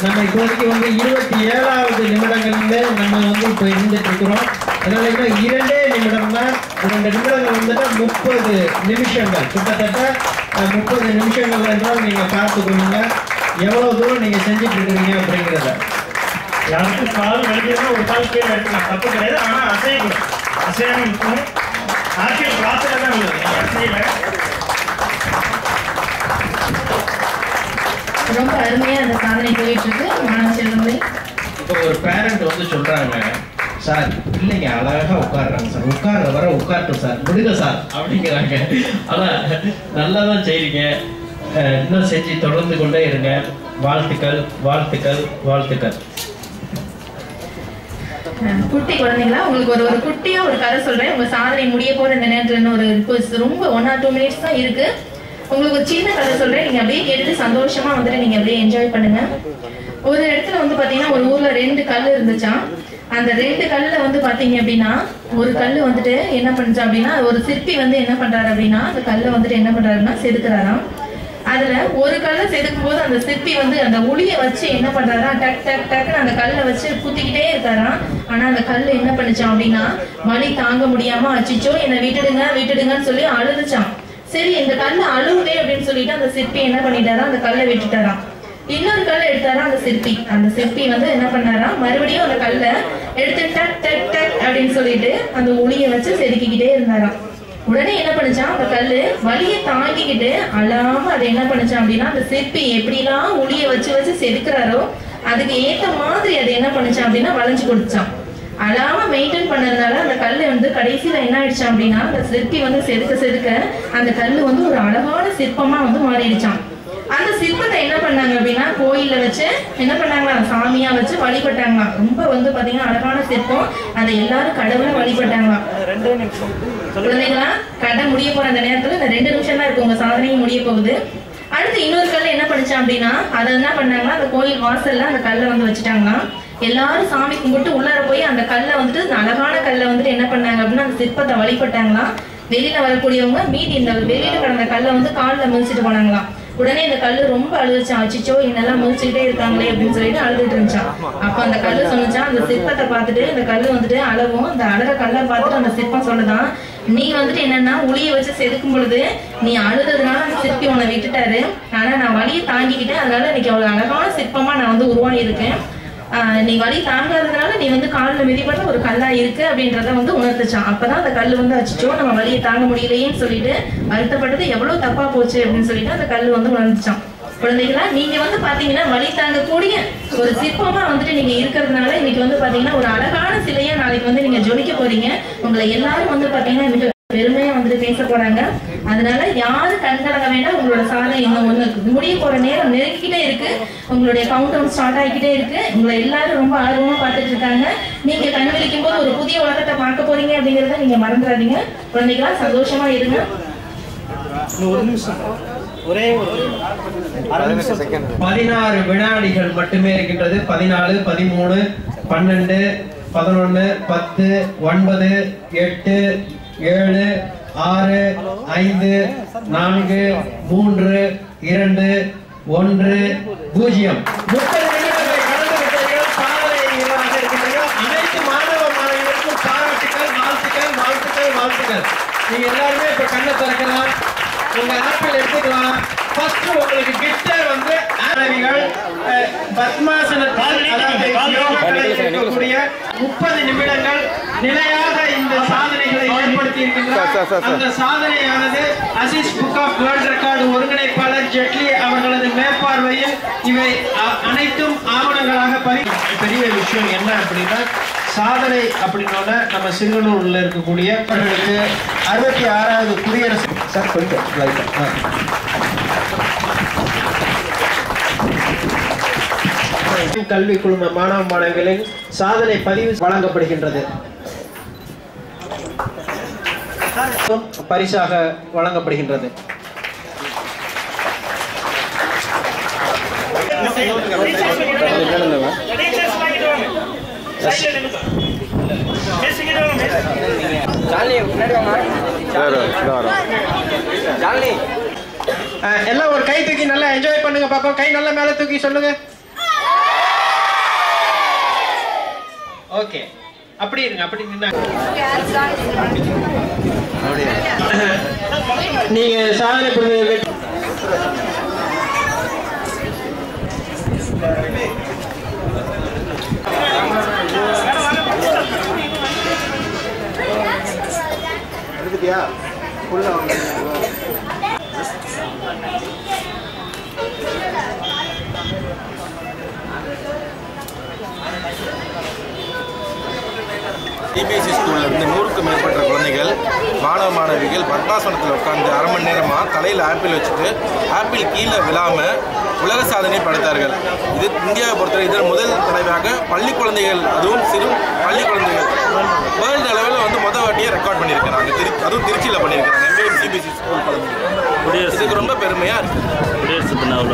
நம்ம இப்போதைக்கு வந்து 27வது நிமிடங்கள்ல நம்ம வந்து இப்போ இருந்துட்டு இருக்கிறோம். அதனால இன்னும் 2 நிமிடம் தான். 2 நிமிடங்கள் வந்துட்டு 30 நிமிஷங்கள், கிட்டத்தட்ட 30 நிமிஷங்கள் என்றால் நீங்க பார்த்துக்கணுங்க எவ்வளவு தூரம் நீங்க செஞ்சுட்டு இருக்கிறீங்க அப்படிங்கிறத. யாருக்கும் கால் வலிக்கிறதா ஒரு கால் கீழே எடுக்கலாம், தப்பு கிடையாது. ஆனா அசையணும், அசையாம இருக்கணும். ஆட்சியில் பிரார்த்தனை தான் உள்ளது, அசையில. ரொம்ப அருமையா அந்த சாதனை போயிட்டு இருக்கு மாணவ செல்வங்களே. இப்போ ஒரு பேரண்ட் வந்து சொல்றாங்க, சார் இல்லைங்க அழகா உட்காடுறாங்க சார், உட்கார்ற வர உட்காரட்டும் சார், விடுங்க சார் அப்படிங்கிறாங்க. ஆனா நல்லா தான் செய்றீங்க, இன்னும் செஞ்சு தொடர்ந்து கொண்டே இருங்க. வாழ்த்துக்கள் வாழ்த்துக்கள் வாழ்த்துக்கள். குட்டி குழந்தைங்களா, உங்களுக்கு ஒரு குட்டியா ஒரு கதை சொல்றேன். உங்க சாதனை முடிய போற இந்த நேரத்துல இன்னும் ரொம்ப 1 or 2 minutes தான் இருக்கு. உங்களுக்கு ஒரு சின்ன கதை சொல்றேன், நீங்க அப்படியே கேட்டுட்டு சந்தோஷமா வந்துட்டு நீங்க அப்படியே என்ஜாய் பண்ணுங்க. ஒரு இடத்துல வந்து பாத்தீங்கன்னா ஒரு ஊர்ல 2 கல் இருந்துச்சாம். அந்த 2 கல்லுல வந்து பாத்தீங்க அப்படின்னா ஒரு கல்லு வந்துட்டு என்ன பண்ணுச்சா அப்படின்னா, ஒரு சிற்பி வந்து என்ன பண்றாரு அப்படின்னா அந்த கல்லை வந்துட்டு என்ன பண்றாருன்னா செதுக்குறாராம். அதுல ஒரு கல்லை செதுக்கும் போது அந்த சிற்பி வந்து அந்த உளிய வச்சு என்ன பண்றாரா, டக் டக் டக்குன்னு அந்த கல்லை வச்சு குத்திக்கிட்டே இருக்காராம். ஆனா அந்த கல்லு என்ன பண்ணுச்சான் அப்படின்னா வலி தாங்க முடியாம அச்சிச்சோ என்னை விட்டுடுங்க விட்டுடுங்கன்னு சொல்லி அழுதுச்சான். சரி இந்த கல்லை அழுவுதே அப்படின்னு சொல்லிட்டு அந்த சிற்பி என்ன பண்ணிட்டாரா, அந்த கல்லை விட்டுட்டாராம். இன்னொரு கல்லை எடுத்தாரா அந்த சிற்பி. அந்த சிற்பி வந்து என்ன பண்ணாரா, மறுபடியும் அந்த கல்லை எடுத்து டக் டக் டக் அப்படின்னு சொல்லிட்டு அந்த உளிய வச்சு செதுக்கிக்கிட்டே இருந்தாராம். உடனே என்ன பண்ணுச்சான், அந்த கல்லு வலியை தாங்கிக்கிட்டு அழாம அதை என்ன பண்ணுச்சான் அப்படின்னா அந்த சிற்பி எப்படிலாம் உளிய வச்சு வச்சு செதுக்குறாரோ அதுக்கு ஏத்த மாதிரி அதை என்ன பண்ணுச்சான் அப்படின்னா வளைஞ்சு கொடுத்தான். அழாம மெயின்டைன் பண்ணதுனால அந்த கல்லு வந்து கடைசியில என்ன ஆயிடுச்சு அப்படின்னா அந்த சிற்பி வந்து செதுக்க செதுக்க அந்த கல்லு வந்து ஒரு அழகான சிற்பமா வந்து மாறிடுச்சான். அந்த சிற்பத்தை என்ன பண்ணாங்க அப்படின்னா கோயில்ல வச்சு என்ன பண்ணாங்களா, சாமியா வச்சு வழிபட்டாங்களாம். ரொம்ப வந்து பாத்தீங்கன்னா அழகான சிற்பம், அதை எல்லாரும் கடவுளை வழிபட்டாங்களாம். குழந்தைங்களா, கடை முடிய போற அந்த நேரத்துல இந்த 2 நிமிஷம் தான் இருக்கு, உங்க சாதனையும் முடிய போகுது. அடுத்து இன்னொரு கல்லை என்ன பண்ணிச்சான் அப்படின்னா அதை என்ன பண்ணாங்களா, அந்த கோயில் வாசல்ல அந்த கல்லை வந்து வச்சுட்டாங்களாம். எல்லாரும் சாமி கும்பிட்டு உள்ளார போய் அந்த கல்லை வந்துட்டு அந்த அழகான கல்லை வந்துட்டு என்ன பண்ணாங்க அப்படின்னா அந்த சிற்பத்தை வழிபட்டாங்களாம். வெளியில வரக்கூடியவங்க மீதி இந்த வெளியில கிடந்த கல்லை வந்து காலில் மிதிச்சுட்டு போனாங்களாம். உடனே இந்த கல்லு ரொம்ப அழுதுச்சான். அச்சிச்சோ என்னெல்லாம் மிதிச்சுக்கிட்டே இருக்காங்களே அப்படின்னு சொல்லிட்டு அழுதுட்டு இருந்துச்சான். அப்ப அந்த கல்லு சொன்னிச்சான், அந்த சிற்பத்தை பார்த்துட்டு இந்த கல்லு வந்துட்டு அழகும். அந்த அழற கல்லை பார்த்துட்டு அந்த சிற்பம் சொல்லுதான், நீ வந்துட்டு என்னன்னா உளியை வச்சு செதுக்கும் பொழுது நீ அழுதுறதுனால அந்த சிற்பி உன்னை விட்டுட்டாரு. ஆனா நான் வலியை தாங்கிக்கிட்டேன், அதனால இன்னைக்கு அவ்வளவு அழகான சிற்பமா நான் வந்து உருவாகி இருக்கேன். நீ வலி தாங்காததுனால நீ வந்து காலில் மிதிப்பட்ட ஒரு கல்லா இருக்கு அப்படின்றத வந்து உணர்த்துச்சான். அப்பதான் அந்த கல்லு வந்து அச்சிச்சோ நம்ம வலியை தாங்க முடியலையேன்னு சொல்லிட்டு வருத்தப்பட்டது எவ்வளவு தப்பா போச்சு அப்படின்னு சொல்லிட்டு அந்த கல்லு வந்து உணர்ந்துச்சான். குழந்தைகளா, நீங்க வந்து பாத்தீங்கன்னா வலி தாங்கக்கூடிய ஒரு சிற்பமா வந்துட்டு நீங்க இருக்கிறதுனால இன்னைக்கு வந்து பாத்தீங்கன்னா ஒரு அழகான சிலையா நாளைக்கு வந்து நீங்க ஜொலிக்க போறீங்க. உங்களை எல்லாரும் வந்து பாத்தீங்கன்னா மிக பெருமையா வந்துட்டு பேச போறாங்க. அதனால யாரும் கண்கலங்க வேண்டாம். உங்களோட சாதனை இன்னும் ஒண்ணு முடிய போற நேரம் நெருங்கிக்கிட்டே இருக்கு. உங்களுடைய கவுண்ட் டவுன் ஸ்டார்ட் ஆகிக்கிட்டே இருக்கு. உங்களை எல்லாரும் ரொம்ப ஆர்வமா பார்த்துட்டு இருக்காங்க. நீங்க கண் விழிக்கும் போது ஒரு புதிய உலகத்தை பார்க்க போறீங்க அப்படிங்கறத நீங்க மறந்துடாதீங்க. குழந்தைகளா சந்தோஷமா இருங்க. ஒரு நிமிஷம், ஒரே ஒரு 16 வினாடிகள் மட்டுமே இருக்கின்றது. 14, 13, 12, 11, 10, 9, 8, 7, 6, 5, 4, 3, 2, 1, 0. 30 நிமிடங்களை கடந்து விட்டீர்கள். சாதனை நிறைவாக இருக்கின்றீர்கள். அனைத்து மாணவ மாணவிகளுக்கும் பாராட்டுக்கள், வாழ்த்துக்கள், வாழ்த்துக்கள், வாழ்த்துக்கள். நீங்க எல்லாருமே இப்ப கண்ணை திறக்கலாம், உங்க ஆப்பிள் எடுத்துக்கலாம். ஃபர்ஸ்ட் உங்களுக்கு கிட்ட வந்து மாணவிகள் பத்மாசனத்தில் இருக்கக்கூடிய 30 நிமிடங்கள் நிலையாக இந்த சாதனைகளை ஏற்படுத்தி இருக்கின்றார். அந்த சாதனையானது assist book of world record ஒருங்கிணைப்பாளர் ஜெட்லி அவர்களது மேற்பார்வையில் இவை அனைத்தும் ஆவணங்களாக பெரிய விஷயம் என்ன அப்படின்னா, சாதனை அப்படின்னோட நம்ம சிங்கனூர்ல இருக்கக்கூடிய 66வது குடியரசு கல்வி குழும மாணவ மாணவிகளின் சாதனை பதிவு வழங்கப்படுகின்றது. பரிசாக வழங்கப்படுகின்றது. எல்லாம் ஒரு கை தூக்கி நல்லா என்ஜாய் பண்ணுங்க பாப்போம். கை நல்லா மேல தூக்கி சொல்லுங்க. ஓகே, அப்படி இருங்க, அப்படி நின்னா நீங்க சாதனை புரிந்து சிபிஎஸ்இ ஸ்கூலில் இருந்து 100க்கும் மேற்பட்ட குழந்தைகள் மாணவ மாணவிகள் பத்மாசனத்தில் உட்கார்ந்து அரை மணி நேரமாக தலையில் ஆப்பிள் வச்சுட்டு ஆப்பிள் கீழே விழாமல் உலக சாதனை படைத்தார்கள். இது இந்தியாவை பொறுத்தவரை இதன் முதல் தடவையாக பள்ளி குழந்தைகள், அதுவும் சிறு பள்ளி குழந்தைகள் வேர்ல்டு அளவில் வந்து முதல் வாட்டியை ரெக்கார்ட் பண்ணியிருக்கிறாங்க. அதுவும் திருச்சியில் பண்ணியிருக்கிறாங்க. எம்ஏஎம் சிபிஎஸ்இ ஸ்கூல் குழந்தைகள். இதுக்கு ரொம்ப பெருமையாக இருக்குது.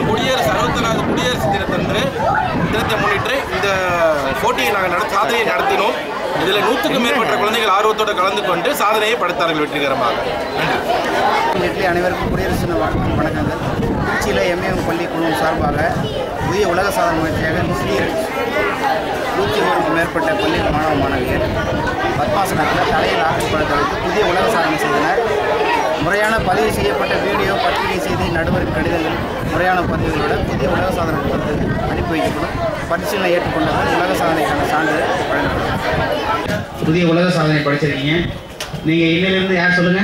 குடியரசு 64வது குடியரசு தினத்தை முன்னிட்டு இந்த போட்டியை நாங்கள் சாதனையை நடத்தினோம். இதில் 100க்கும் மேற்பட்ட குழந்தைகள் ஆர்வத்தோடு கலந்து கொண்டு சாதனையை படைத்தார்கள் வெற்றிகரமாக. நன்றி. அனைவருக்கும் குடியரசு வணக்கங்கள். திருச்சியில் எம்ஏஎம் பள்ளி குழுமம் சார்பாக புதிய உலக சாதனை முயற்சியாக 101க்கும் மேற்பட்ட பள்ளி மாணவ மாணவியர் பத்மாசனத்தில் தலையில் ஆப்பிள் பழத்தை வைத்து புதிய உலக சாதனை செய்தனர். முறையான பதிவு செய்யப்பட்ட வீடியோ, பத்திரிகை செய்தி, நடுவர் கடிதங்கள் முறையான பதிவுகளோட புதிய உலக சாதனை புத்தகத்துக்கு அனுப்பி வைக்கப்படும். பரிசீலனை ஏற்றுக்கொண்டதால் உலக சாதனைக்கான சான்றிதழ் வழங்கப்படும். புதிய உலக சாதனை படிச்சிருக்கீங்க. நீங்க இன்னிலிருந்து யார் சொல்லுங்க?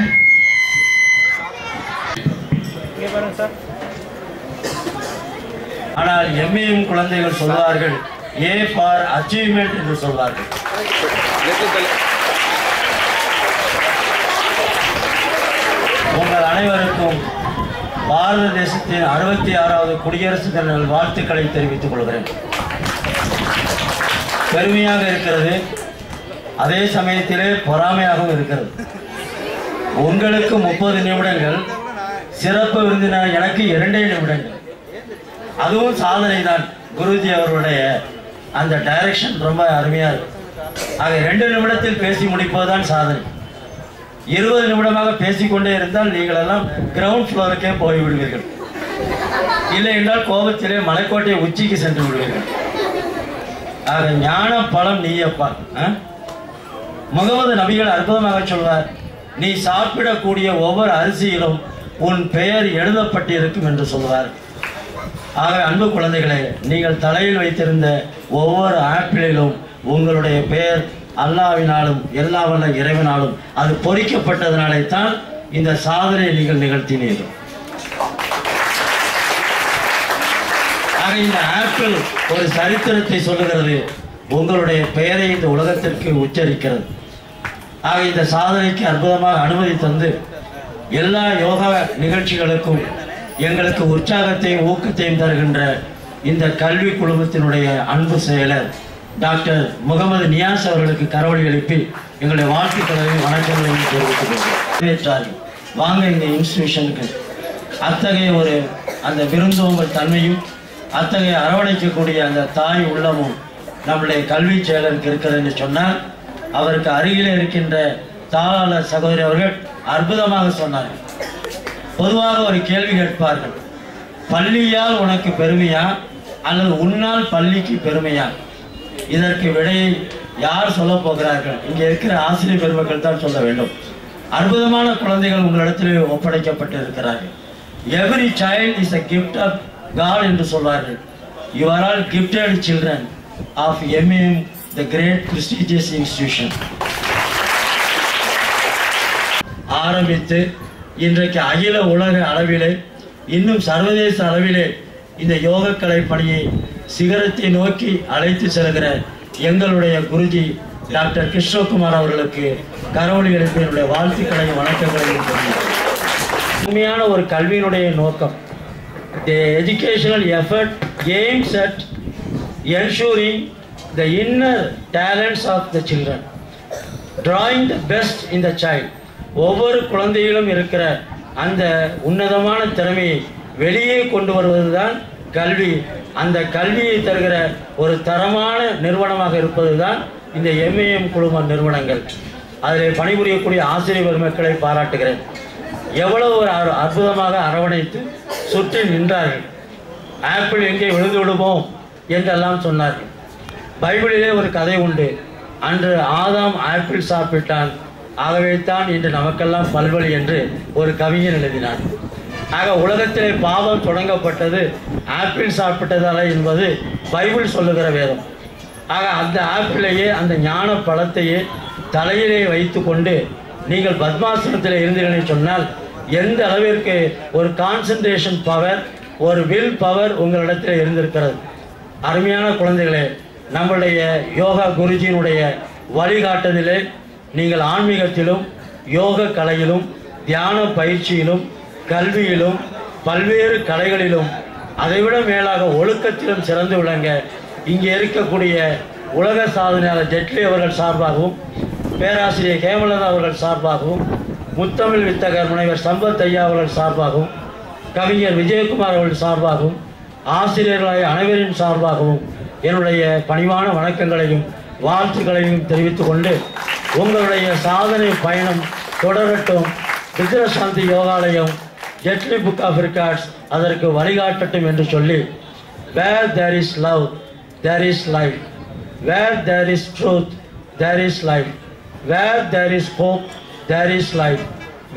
ஆனால் எம்ஏஎம் குழந்தைகள் சொல்வார்கள் ஏ ஃபார் அச்சீவ்மெண்ட் என்று சொல்வார்கள். உங்கள் அனைவருக்கும் பாரத தேசத்தின் 66வது குடியரசு தின வாழ்த்துக்களை தெரிவித்துக் கொள்கிறேன். பெருமையாக இருக்கிறது, அதே சமயத்திலே பொறாமையாகவும் இருக்கிறது. உங்களுக்கு 30 நிமிடங்கள், சிறப்பு விருந்தினர் எனக்கு 2 நிமிடங்கள். அதுவும் சாதனை தான். குருஜி அவர்களுடைய அந்த டைரக்ஷன் ரொம்ப அருமையாக இருக்கு. ஆக 2 நிமிடத்தில் பேசி முடிப்பதுதான் சாதனை. 20 நிமிடமாக பேசிக்கொண்டே இருந்தால் நீங்கள் எல்லாம் கிரவுண்ட் ஃப்ளோருக்கே போய்விடுவீர்கள். இல்லை என்றால் கோபத்திலே மலைக்கோட்டை உச்சிக்கு சென்று விடுவீர்கள். ஆக ஞான பலம் நீயப்பா. முகமது நபிகள் அற்புதமாக சொல்வார், நீ சாப்பிடக்கூடிய ஒவ்வொரு அரிசியிலும் உன் பெயர் எழுதப்பட்டிருக்கும் என்று சொல்வார். ஆக அன்பு குழந்தைகளே, நீங்கள் தலையில் வைத்திருந்த ஒவ்வொரு ஆப்பிளிலும் உங்களுடைய பெயர் அல்லாவினாலும் எல்லா வல்ல இறைவனாலும் அது பொறிக்கப்பட்டதனாலே தான் இந்த சாதனையை நீங்கள் நிகழ்த்தினீர்கள். ஆக இந்த ஆப்பிள் ஒரு சரித்திரத்தை சொல்லுகிறது, உங்களுடைய பெயரை இந்த உலகத்திற்கு உச்சரிக்கிறது. ஆக இந்த சாதனைக்கு அற்புதமாக அனுமதி தந்து எல்லா யோகா நிகழ்ச்சிகளுக்கும் எங்களுக்கு உற்சாகத்தையும் ஊக்கத்தையும் தருகின்ற இந்த கல்வி குழுமத்தினுடைய அன்பு செயலர் டாக்டர் முகமது நியாஸ் அவர்களுக்கு கரவொலி எழுப்பி எங்களுடைய வாழ்த்துக்களையும் வணக்கங்களையும் தெரிவித்துக் வாங்க இந்த இன்ஸ்டிடியூஷனுக்கு. அத்தகைய ஒரு அந்த விருந்தோம்பல் தன்மையும் அத்தகைய அரவணைக்கக்கூடிய அந்த தாய் உள்ளமும் நம்முடைய கல்வி செயலருக்கு இருக்கிறது என்று சொன்னால், அவருக்கு அருகிலே இருக்கின்ற தாளாளர் சகோதரி அவர்கள் அற்புதமாக சொன்னார்கள். பொதுவாக ஒரு கேள்வி கேட்பார்கள், பள்ளியால் உனக்கு பெருமையா அல்லது உன்னால் பள்ளிக்கு பெருமையா? இதற்கு விடையை யார் சொல்ல போகிறார்கள்? இங்கே இருக்கிற ஆசிரியர் பெருமக்கள் தான் சொல்ல வேண்டும். அற்புதமான குழந்தைகள் உங்களிடத்தில் ஒப்படைக்கப்பட்டு இருக்கிறார்கள். Every child is a gift of God என்று சொல்வார்கள். You are all gifted children of MAM, the great prestigious institution. ஆரம்பித்து இன்றைக்கு அகில உலக அளவிலே இன்னும் சர்வதேச அளவிலே இந்த யோகக்கலை பணியை சிகரத்தை நோக்கி அழைத்து செல்கிற எங்களுடைய குருஜி டாக்டர் கிருஷ்ணகுமார் அவர்களுக்கு கரவொலி எழுப்பி என்னுடைய வாழ்த்துக்களையும் வணக்கங்களையும் தெரிவிக்கிறேன். உண்மையான ஒரு கல்வியினுடைய நோக்கம், the educational effort aims at ensuring the inner talents of the children, drawing the best in the child. ஒவ்வொரு குழந்தையிலும் இருக்கிற அந்த உன்னதமான திறமையை வெளியே கொண்டு வருவதுதான் கல்வி. அந்த கல்வியை தருகிற ஒரு தரமான நிறுவனமாக இருப்பதுதான் இந்த MAM குழும நிறுவனங்கள். அதில் பணிபுரியக்கூடிய ஆசிரியர் பெருமக்களை பாராட்டுகிறேன். எவ்வளவு ஒரு அற்புதமாக அரவணைத்து சுற்றி நின்றார்கள். ஆப்பிள் எங்கே விழுந்து விடுவோம் என்றெல்லாம் சொன்னார்கள். பைபிளிலே ஒரு கதை உண்டு, அன்று ஆதாம் ஆப்பிள் சாப்பிட்டான், ஆகவே தான் இன்று நமக்கெல்லாம் பல்வழி என்று ஒரு கவிஞன் எழுதினார். ஆக உலகத்திலே பாவம் தொடங்கப்பட்டது ஆப்பிள் சாப்பிட்டதால என்பது பைபிள் சொல்லுகிற வேதம். ஆக அந்த ஆப்பிளையே அந்த ஞான பழத்தையே தலையிலே வைத்து கொண்டு நீங்கள் பத்மாசனத்தில் இருந்தீர்கள் சொன்னால் எந்த அளவிற்கு ஒரு கான்சன்ட்ரேஷன் பவர், ஒரு வில் பவர் உங்களிடத்தில் இருந்திருக்கிறது. அருமையான குழந்தைகளே, நம்முடைய யோகா குருஜியினுடைய வழிகாட்டுதலே நீங்கள் ஆன்மீகத்திலும் யோக கலையிலும் தியான பயிற்சியிலும் கல்வியிலும் பல்வேறு கலைகளிலும் அதைவிட மேலாக ஒழுக்கத்திலும் சிறந்து விளங்க இங்கே இருக்கக்கூடிய உலக சாதனையாளர் ஜெட்லி அவர்கள் சார்பாகவும் பேராசிரியர் ஹேமலதா அவர்கள் சார்பாகவும் முத்தமிழ் வித்தகர் முனைவர் சம்பத் ஐயா அவர்கள் சார்பாகவும் கவிஞர் விஜயகுமார் அவர்கள் சார்பாகவும் ஆசிரியர்களாய அனைவரின் சார்பாகவும் என்னுடைய பணிவான வணக்கங்களையும் வாழ்த்துக்களையும் தெரிவித்துக் கொண்டு உங்களுடைய சாதனை பயணம் தொடரட்டும். விக்கிரசாந்தி யோகாலயம் ஜெட்லி புக் ஆஃப் ரெக்கார்ட்ஸ் அதற்கு வழிகாட்டட்டும் என்று சொல்லி, where there is love there is life, where there is truth there is life, where there is hope there is life,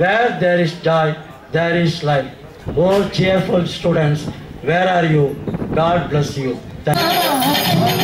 where there is joy there is life. Oh cheerful students, where are you? God bless you. Thank you. Oh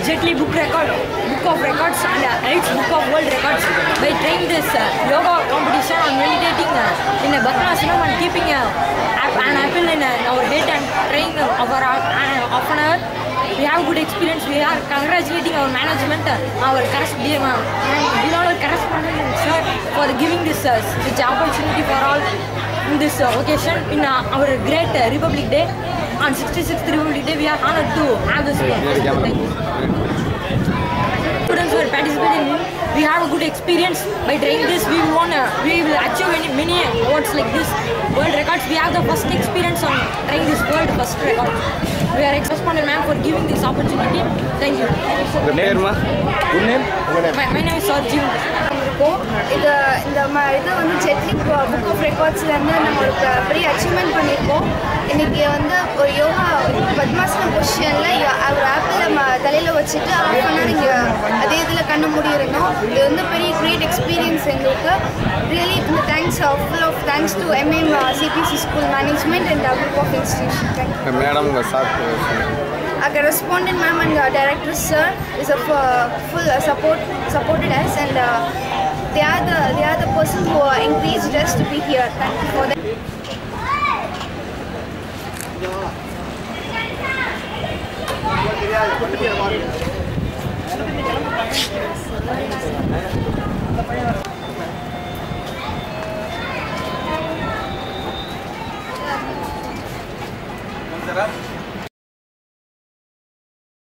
Jet Li Book of Records and Elite's Book of World Records. By trying this yoga competition on meditating in a Bhattanasanam and keeping an apple in our head and trying over half an hour. We have good experience. We are congratulating our management, our correspondent sir for giving this opportunity for all in this occasion in our great Republic Day. On 66th Republic Day, we are honored to have this. Students who are participating in, we have a good experience. By trying this, we will achieve many awards like this. World records. We have the first experience on trying this world first record. We are correspondent ma'am for giving this opportunity. Thank you. Your name, ma? Good name? My name is Sarjim. இது வந்து Jaitley book of ரெக்கார்ட்ஸ்லேருந்து நம்ம ஒரு பெரிய achievement பண்ணியிருக்கோம். இன்றைக்கி வந்து ஒரு யோகா பத்மாசன பொசிஷனில் ஒரு ஆப்பிள் நம்ம தலையில் வச்சுட்டு ஆஃப் பண்ணால் நீங்கள் அதே இதில் கண்ணு மூடியிருந்தோம். இது வந்து பெரிய கிரேட் எக்ஸ்பீரியன்ஸ் எங்களுக்கு. Really thanks full of thanks to MM CPC school management and group of institution. Madam Our correspondent ma'am and director sir is a full supported us, and they are the person who encouraged us to be here. Thank you for that.